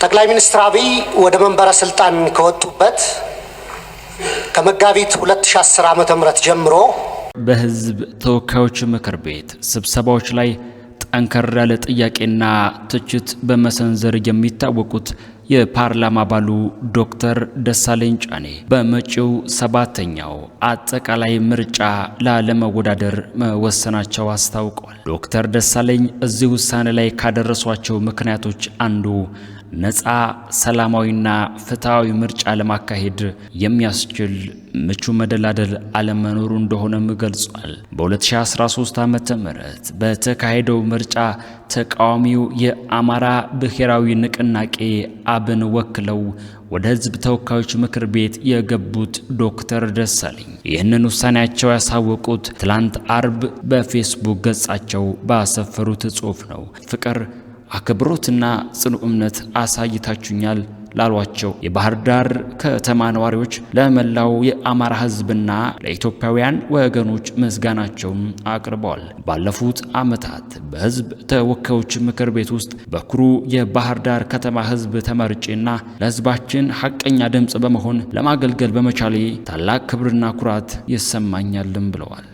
ጠቅላይ ሚኒስትር አብይ ወደ መንበረ ስልጣን ከወጡበት ከመጋቢት 2010 ዓ.ም ጀምሮ በህዝብ ተወካዮች ምክር ቤት ስብሰባዎች ላይ ጠንከር ያለ ጥያቄና ትችት በመሰንዘር የሚታወቁት የፓርላማ አባሉ ዶክተር ደሳለኝ ጫኔ በመጪው ሰባተኛው አጠቃላይ ምርጫ ላለመወዳደር መወሰናቸው አስታውቀዋል። ዶክተር ደሳለኝ እዚህ ውሳኔ ላይ ካደረሷቸው ምክንያቶች አንዱ ነፃ ሰላማዊና ፍትሃዊ ምርጫ ለማካሄድ የሚያስችል ምቹ መደላደል አለመኖሩ እንደሆነም ገልጿል። በ2013 ዓመተ ምህረት በተካሄደው ምርጫ ተቃዋሚው የአማራ ብሔራዊ ንቅናቄ አብን ወክለው ወደ ህዝብ ተወካዮች ምክር ቤት የገቡት ዶክተር ደሳለኝ ይህንን ውሳኔያቸው ያሳወቁት ትላንት አርብ በፌስቡክ ገጻቸው ባሰፈሩት ጽሑፍ ነው። ፍቅር አክብሮትና ጽኑ እምነት አሳይታችሁኛል ላሏቸው የባህር ዳር ከተማ ነዋሪዎች፣ ለመላው የአማራ ህዝብና ለኢትዮጵያውያን ወገኖች ምስጋናቸውን አቅርበዋል። ባለፉት ዓመታት በህዝብ ተወካዮች ምክር ቤት ውስጥ በኩሩ የባህር ዳር ከተማ ህዝብ ተመርጬና ለህዝባችን ሐቀኛ ድምጽ በመሆን ለማገልገል በመቻሌ ታላቅ ክብርና ኩራት ይሰማኛልም ብለዋል።